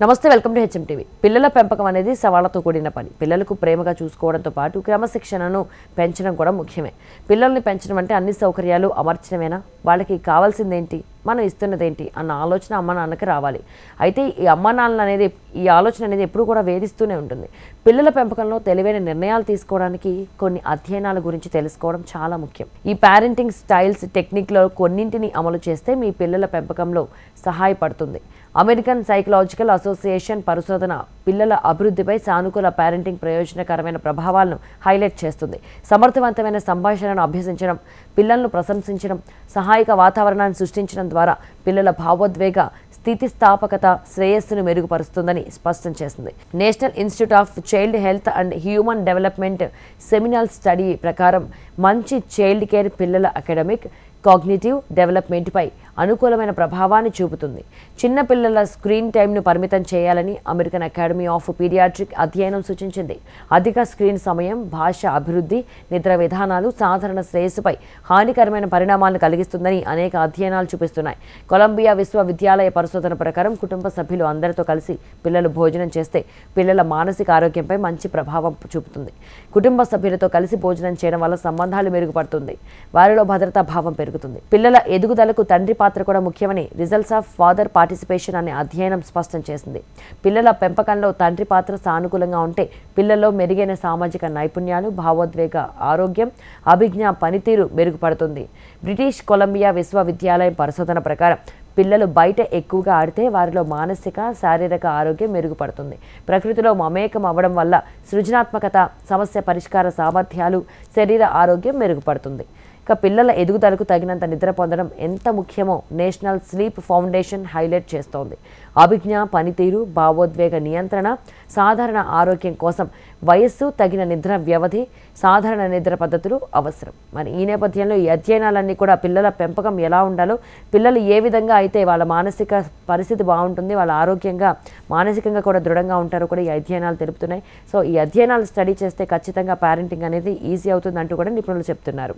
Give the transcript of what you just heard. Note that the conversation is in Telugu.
నమస్తే, వెల్కమ్ టు హెచ్ఎం టీవీ. పిల్లల పెంపకం అనేది సవాళ్లతో కూడిన పని. పిల్లలకు ప్రేమగా చూసుకోవడంతో పాటు క్రమశిక్షణను పెంచడం కూడా ముఖ్యమే. పిల్లల్ని పెంచడం అంటే అన్ని సౌకర్యాలు అమర్చడమేనా? వాళ్ళకి కావాల్సిందేంటి, మనం ఇస్తున్నదేంటి అన్న ఆలోచన అమ్మ నాన్నకి రావాలి. అయితే ఈ ఆలోచన అనేది ఎప్పుడు కూడా వేధిస్తూనే ఉంటుంది. పిల్లల పెంపకంలో తెలివైన నిర్ణయాలు తీసుకోవడానికి కొన్ని అధ్యయనాల గురించి తెలుసుకోవడం చాలా ముఖ్యం. ఈ పేరెంటింగ్ స్టైల్స్ టెక్నిక్లో కొన్నింటిని అమలు చేస్తే మీ పిల్లల పెంపకంలో సహాయపడుతుంది. అమెరికన్ సైకలాజికల్ అసోసియేషన్ పరిశోధన పిల్లల అభివృద్ధిపై సానుకూల పేరెంటింగ్ ప్రయోజనకరమైన ప్రభావాలను హైలైట్ చేస్తుంది. సమర్థవంతమైన సంభాషణను అభ్యసించడం, పిల్లలను ప్రశంసించడం, సహాయక వాతావరణాన్ని సృష్టించడం ద్వారా పిల్లల భావోద్వేగ స్థితిస్థాపకత శ్రేయస్సును మెరుగుపరుస్తుందని స్పష్టం చేసింది. National institute of child health and human development seminal study ప్రకారం మంచి చైల్డ్ కేర్ పిల్లల అకాడమిక్, కాగ్నిటివ్ డెవలప్మెంట్పై అనుకూలమైన ప్రభావాన్ని చూపుతుంది. చిన్న పిల్లల స్క్రీన్ టైంను పరిమితం చేయాలని అమెరికన్ అకాడమీ ఆఫ్ పీడియాట్రిక్ అధ్యయనం సూచించింది. అధిక స్క్రీన్ సమయం భాష అభివృద్ధి, నిద్ర విధానాలు, సాధారణ శ్రేయస్సుపై హానికరమైన పరిణామాలను కలిగిస్తుందని అనేక అధ్యయనాలు చూపిస్తున్నాయి. కొలంబియా విశ్వవిద్యాలయ పరిశోధన ప్రకారం కుటుంబ సభ్యులు అందరితో కలిసి పిల్లలు భోజనం చేస్తే పిల్లల మానసిక ఆరోగ్యంపై మంచి ప్రభావం చూపుతుంది. కుటుంబ సభ్యులతో కలిసి భోజనం చేయడం వల్ల సంబంధాలు మెరుగుపడుతుంది, వారిలో భద్రతా భావం పెరుగుతుంది. పిల్లల ఎదుగుదలకు తండ్రి పాత్ర కూడా ముఖ్యమని రిజల్ట్స్ ఆఫ్ ఫాదర్ పార్టిసిపేషన్ అనే అధ్యయనం స్పష్టం చేసింది. పిల్లల పెంపకంలో తండ్రి పాత్ర సానుకూలంగా ఉంటే పిల్లల్లో మెరుగైన సామాజిక నైపుణ్యాలు, భావోద్వేగ ఆరోగ్యం, అభిజ్ఞా పనితీరు మెరుగుపడుతుంది. బ్రిటిష్ కొలంబియా విశ్వవిద్యాలయం పరిశోధన ప్రకారం పిల్లలు బయట ఎక్కువగా ఆడితే వారిలో మానసిక, శారీరక ఆరోగ్యం మెరుగుపడుతుంది. ప్రకృతిలో మమేకం అవ్వడం వల్ల సృజనాత్మకత, సమస్య పరిష్కార సామర్థ్యాలు, శరీర ఆరోగ్యం మెరుగుపడుతుంది. ఇక పిల్లల ఎదుగుదలకు తగినంత నిద్ర పొందడం ఎంత ముఖ్యమో నేషనల్ స్లీప్ ఫౌండేషన్ హైలైట్ చేస్తోంది. అభిజ్ఞ పనితీరు, భావోద్వేగ నియంత్రణ, సాధారణ ఆరోగ్యం కోసం వయస్సు, తగిన నిద్ర వ్యవధి, సాధారణ నిద్ర పద్ధతులు అవసరం. మరి ఈ నేపథ్యంలో ఈ అధ్యయనాలన్నీ కూడా పిల్లల పెంపకం ఎలా ఉండాలో, పిల్లలు ఏ విధంగా అయితే వాళ్ళ మానసిక పరిస్థితి బాగుంటుంది, వాళ్ళ ఆరోగ్యంగా మానసికంగా కూడా దృఢంగా ఉంటారో కూడా ఈ అధ్యయనాలు తెలుపుతున్నాయి. సో ఈ అధ్యయనాలు స్టడీ చేస్తే ఖచ్చితంగా పేరెంటింగ్ అనేది ఈజీ అవుతుంది అంటూ కూడా నిపుణులు చెప్తున్నారు.